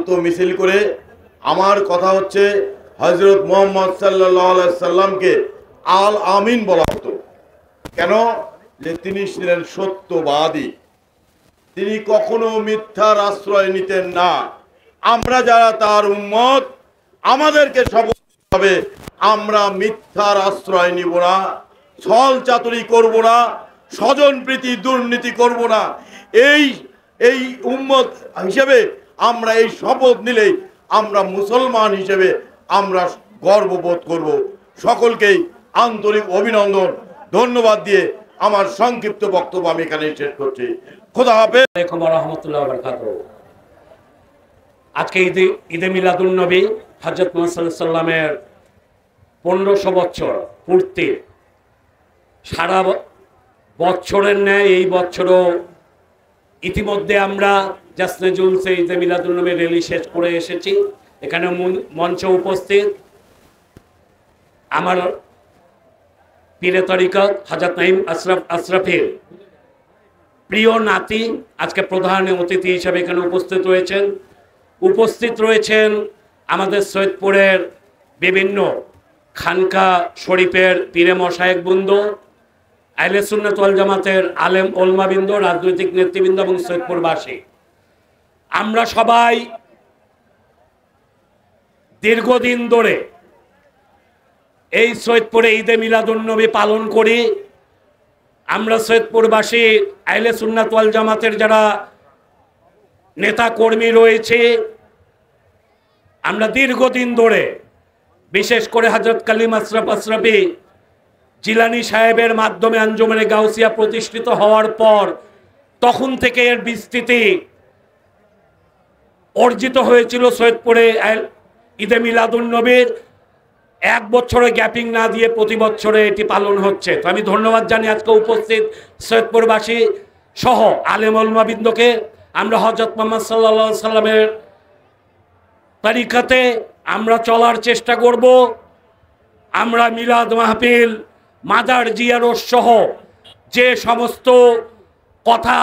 দ্রুত মিছিল করে আমার কথা হচ্ছে হযরত মুহাম্মদ সাল্লাল্লাহু আলাইহি সাল্লামকে আল আমিন বলা হতো। কেন? যে তিনি ছিলেন সত্যবাদী, তিনি কখনো মিথ্যার আশ্রয় নিতেন না। আমরা যারা তার উম্মত, আমাদেরকে শপথ হবে আমরা মিথ্যার আশ্রয় নিব না, ছল চাতুরি করব না, স্বজন প্রীতি দুর্নীতি করব না। এই উম্মত হিসেবে আমরা এই শপথ নিলেই আমরা মুসলমান হিসেবে আমরা গর্ববোধ করব। সকলকেই আন্তরিক অভিনন্দন, ধন্যবাদ দিয়ে আমার সংক্ষিপ্ত বক্তব্য আমি এখানে শেষ করছি। খোদা হাফেজ। আসসালামু আলাইকুম ওয়া রাহমাতুল্লাহি ওয়া বারাকাতুহু। আজকে ঈদে মিলাদুন নবী হযরত মুহাম্মদ সাল্লাল্লাহু আলাইহি সাল্লামের 1500 বছর পূর্তি। সারা বছরের ন্যায় এই বছরও ইতিমধ্যে আমরা জাসনে জুলসে ঈদে মিলাদুন নবী র্যালি শেষ করে এসেছি। এখানে মঞ্চে উপস্থিত আমার পীরে তরিকত হযরত নাঈম আশরাফের প্রিয় নাতি আজকে প্রধান অতিথি হিসেবে এখানে উপস্থিত রয়েছেন আমাদের সৈয়দপুরের বিভিন্ন খানকা শরীফের পীরে মশায়েখ বৃন্দ, আহলে সুন্নাত ওয়াল জামাতের আলেম ওলমাবৃন্দ, রাজনৈতিক নেতৃবৃন্দ এবং সৈয়দপুরবাসী। আমরা সবাই দীর্ঘদিন ধরে এই সৈয়দপুরে ঈদে মিলাদুন নবী পালন করি। আমরা সৈয়দপুরবাসী আহলে সুন্নাত ওয়াল জামাতের যারা নেতা কর্মী রয়েছে, আমরা দীর্ঘদিন ধরে বিশেষ করে হযরত কালিম আশরাফি জিলানী সাহেবের মাধ্যমে আঞ্জুমানে গাউসিয়া প্রতিষ্ঠিত হওয়ার পর তখন থেকে এর বিস্তৃতি অর্জিত হয়েছিল। সৈয়দপুরে ঈদে মিলাদুন নবীর এক বছরে গ্যাপিং না দিয়ে প্রতি বছরে এটি পালন হচ্ছে। তো আমি ধন্যবাদ জানি আজকে উপস্থিত সৈয়দপুরবাসী সহ আলেম ওলমাবৃন্দকে। আমরা হযরত মুহাম্মদ সাল্লাল্লাহু আলাইহি সাল্লামের তরিকাতে আমরা চলার চেষ্টা করব। আমরা মিলাদ মাহফিল, মাদার জিয়ারত সহ যে সমস্ত কথা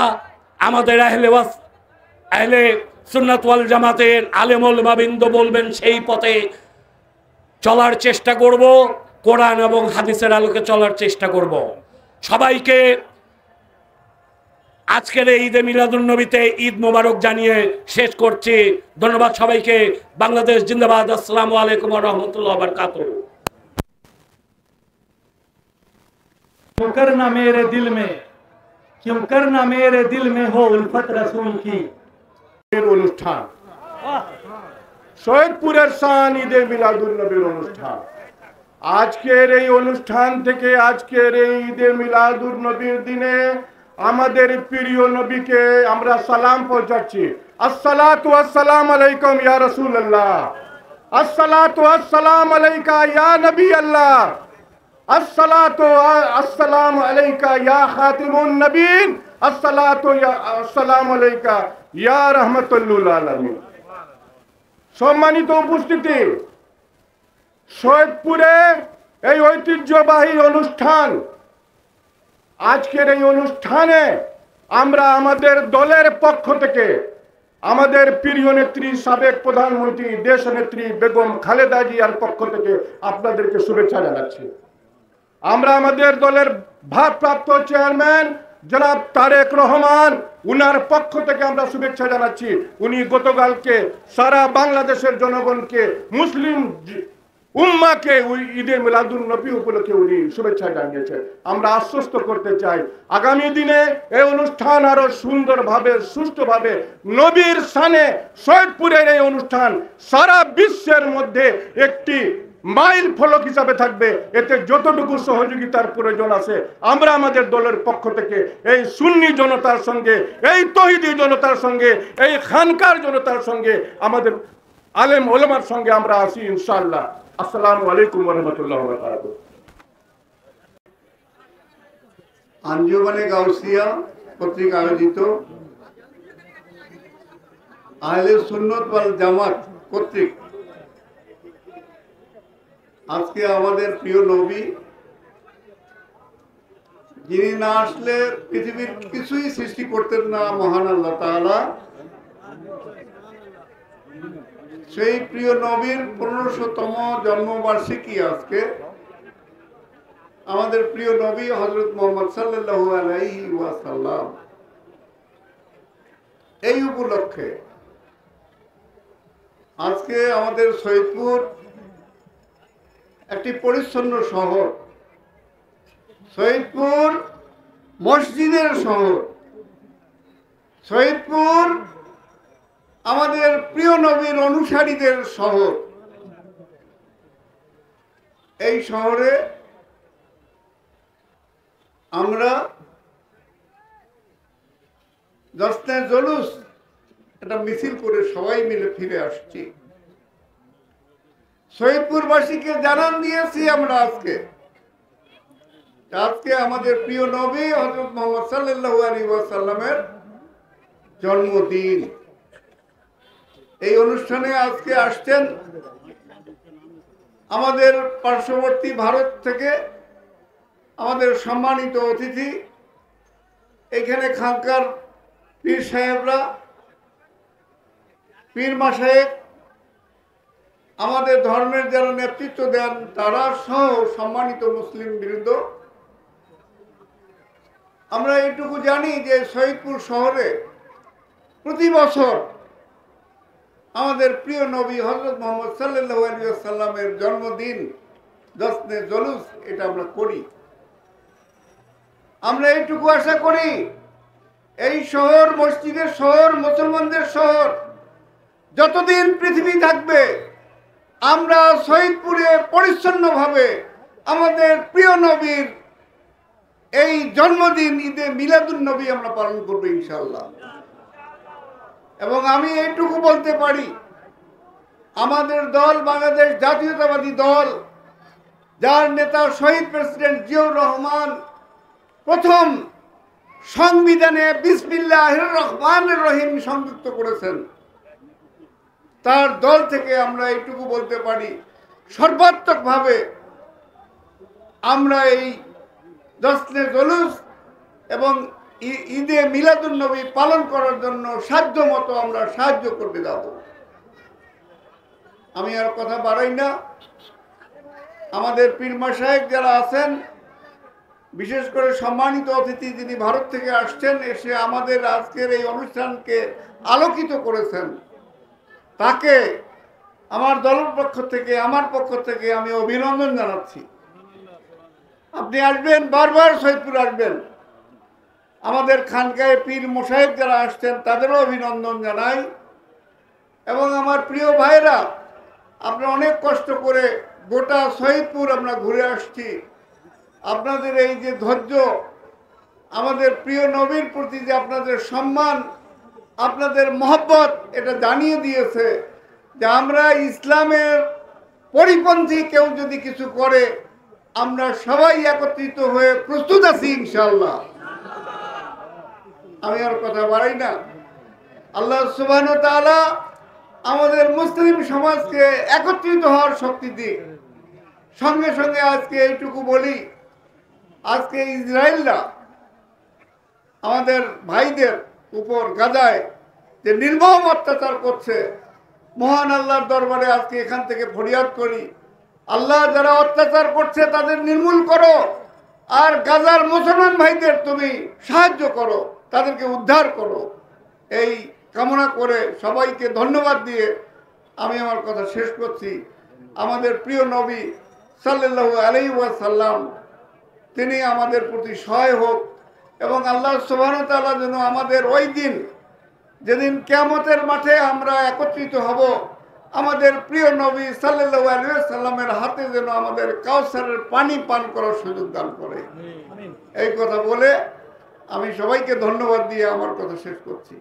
আমাদের আহলে সুন্নাত ওয়াল জামাতের আলেম ওলমাবৃন্দ বলবেন সেই পথে চলার চেষ্টা করব, কোরআন এবং হাদিসের আলোকে চলার চেষ্টা করব। সবাইকে আজকের এই ঈদে মিলাদুন নবীতে ঈদ মোবারক জানিয়ে শেষ করছি। ধন্যবাদ সবাইকে। বাংলাদেশ জিন্দাবাদ। আসসালামু আলাইকুম ওয়া রাহমাতুল্লাহি ওয়া বারাকাতুহু। क्यों करना मेरे दिल में हो उल्फत रसूल की। অনুষ্ঠান সৈয়দপুরের শান ঈদে মিলাদুন নবীর অনুষ্ঠান। আজকের এই অনুষ্ঠান থেকে আজকের এই ঈদে মিলাদুন নবীর দিনে আমাদের প্রিয় নবীকে আমরা সালাম পৌঁছাচ্ছি। আসসালাতু ওয়াসসালাম আলাইকুম ইয়া রাসূলুল্লাহ, আসসালাতু ওয়াসসালাম আলাইকা ইয়া নবী আল্লাহ, আসসালাতু আসসালাম আলাইকা ইয়া খাতিমুন নবীন, আসসালাম আলাইকা ইয়া রাহমাতুল লিল আলামিন। সম্মানিত উপস্থিতি, সৈয়দপুরে এই ঐতিহ্যবাহী অনুষ্ঠান, আজকের এই অনুষ্ঠানে আমরা আমাদের দলের পক্ষ থেকে আমাদের প্রিয় নেত্রী সাবেক প্রধানমন্ত্রী দেশনেত্রী বেগম খালেদা জিয়ার পক্ষ থেকে আপনাদেরকে শুভেচ্ছা জানাচ্ছি। আমরা আমাদের দলের ভারপ্রাপ্ত চেয়ারম্যান জনাব তারেক রহমান, উনার পক্ষ থেকে আমরা শুভেচ্ছা জানাচ্ছি। উনি গতকালকে সারা বাংলাদেশের জনগণকে, মুসলিম উম্মাকে ঈদে মিলাদুন নবী উপলক্ষে উনি শুভেচ্ছা জানিয়েছেন। আমরা আশ্বস্ত করতে চাই আগামী দিনে এই অনুষ্ঠান আরো সুন্দরভাবে সুষ্ঠুভাবে নবীর শানে সৈয়দপুরের এই অনুষ্ঠান সারা বিশ্বের মধ্যে একটি মাইল ফলক হিসাবে থাকবে। এতে যতটুকু সহযোগিতার প্রয়োজন আছে আমরা আমাদের দলের পক্ষ থেকে এই সুন্নি জনতার সঙ্গে, এই তৌহিদি জনতার সঙ্গে, এই খানকার জনতার সঙ্গে, আমাদের আলেম ওলামার সঙ্গে আমরা আছি ইনশাআল্লাহ। আসসালামু আলাইকুম ওয়া রাহমাতুল্লাহি ওয়া বারাকাতুহু। আঞ্জুমানে গাউসিয়া কর্তৃক আয়োজিত আহলে সুন্নাত ওয়াল জামাত কর্তৃক আজকে আমাদের প্রিয় নবী, যিনি না আসলে পৃথিবীর কিছুই সৃষ্টি করতেন না, মহান আল্লাহ তাআলা সেই প্রিয় নবীর 1500তম জন্মবার্ষিকী আজকে। আমাদের প্রিয় নবী হযরত মুহাম্মদ সাল্লাল্লাহু আলাইহি ওয়াসাল্লাম, এই উপলক্ষে আজকে আমাদের সৈয়দপুর একটি পরিচ্ছন্ন শহর, সৈয়দপুর মসজিদের শহর, সৈয়দপুর আমাদের প্রিয় নবীর অনুসারীদের শহর। এই শহরে আমরা জশ্নে জুলুস একটা মিছিল করে সবাই মিলে ফিরে আসছি। সৈয়দপুরবাসীকে জানান দিয়েছি আমরা আজকে আমাদের প্রিয় নবী হযরত মুহাম্মদ সাল্লাল্লাহু আলাইহি ওয়াসাল্লামের জন্মদিন। এই অনুষ্ঠানে আজকে আসছেন আমাদের পার্শ্ববর্তী ভারত থেকে আমাদের সম্মানিত অতিথি, এখানে খানকার পীর সাহেবরা, পীর মাশায়েখ, আমাদের ধর্মের যারা নেতৃত্ব দেন তারা সহ সম্মানিত মুসলিম বৃন্দ। আমরা এইটুকু জানি যে সৈয়দপুর শহরে প্রতি বছর আমাদের প্রিয় নবী হযরত মুহাম্মদ সাল্লাল্লাহু আলাইহি ওয়াসাল্লামের জন্মদিন জশ্নে জুলুস এটা আমরা করি। আমরা এইটুকু আশা করি এই শহর মসজিদের শহর, মুসলমানদের শহর, যতদিন পৃথিবী থাকবে আমরা সৈয়দপুরে পরিচ্ছন্নভাবে আমাদের প্রিয় নবীর এই জন্মদিন ঈদে মিলাদুন নবী আমরা পালন করব ইনশাআল্লাহ। এবং আমি এইটুকু বলতে পারি, আমাদের দল বাংলাদেশ জাতীয়তাবাদী দল, যার নেতা শহীদ প্রেসিডেন্ট জিয়াউর রহমান প্রথম সংবিধানে বিসমিল্লাহির রহমানির রহিম সংযুক্ত করেছেন, তার দল থেকে আমরা এইটুকু বলতে পারি, সর্বাত্মকভাবে আমরা এই জশ্নে জুলুস এবং ঈদে মিলাদুন নবী পালন করার জন্য সাধ্য মতো আমরা সাহায্য করতে যাব। আমি আর কথা বাড়াই না। আমাদের পীর মাশায়েখ যারা আছেন, বিশেষ করে সম্মানিত অতিথি যিনি ভারত থেকে আসছেন, এসে আমাদের আজকের এই অনুষ্ঠানকে আলোকিত করেছেন, তাকে আমার দলের পক্ষ থেকে, আমার পক্ষ থেকে আমি অভিনন্দন জানাচ্ছি। আপনি আসবেন, বারবার সৈয়দপুর আসবেন। আমাদের খানকায় পীর মোশায়েখ যারা আসছেন তাদেরও অভিনন্দন জানাই। এবং আমার প্রিয় ভাইরা, আমরা অনেক কষ্ট করে গোটা সৈয়দপুর আমরা ঘুরে আসছি। আপনাদের এই যে ধৈর্য, আমাদের প্রিয় নবীর প্রতি যে আপনাদের সম্মান, আপনাদের মহব্বত, এটা জানিয়ে দিয়েছে যে আমরা ইসলামের পরিপন্থী কেউ যদি কিছু করে আমরা সবাই একত্রিত হয়ে প্রস্তুত আছি ইনশাআল্লাহ। আমি আর কথা বাড়াই না। আল্লাহ সুবহানাহু ওয়া তাআলা আমাদের মুসলিম সমাজকে একত্রিত হওয়ার শক্তি দিক। সঙ্গে সঙ্গে আজকে এইটুকু বলি, আজকে ইসরায়েলরা আমাদের ভাইদের উপর গাজায় যে নির্মম অত্যাচার করছে, মহান আল্লাহর দরবারে আজকে এখান থেকে ফরিয়াদ করি, আল্লাহ যারা অত্যাচার করছে তাদের নির্মূল করো, আর গাজার মুসলমান ভাইদের তুমি সাহায্য করো, তাদেরকে উদ্ধার করো। এই কামনা করে সবাইকে ধন্যবাদ দিয়ে আমি আমার কথা শেষ করছি। আমাদের প্রিয় নবী সাল্লাল্লাহু আলাইহি ওয়াসাল্লাম তিনি আমাদের প্রতি সহায় হোক, এবং আল্লাহ সুবহানাহু ওয়া তাআলা যেন আমাদের ওই দিন, যেদিন কিয়ামতের মাঠে আমরা একত্রিত হব, আমাদের প্রিয় নবী সাল্লাল্লাহু আলাইহি ওয়াসাল্লামের হাতে যেন আমাদের কাউসারের পানি পান করার সুযোগ দান করে। এই কথা বলে আমি সবাইকে ধন্যবাদ দিয়ে আমার কথা শেষ করছি।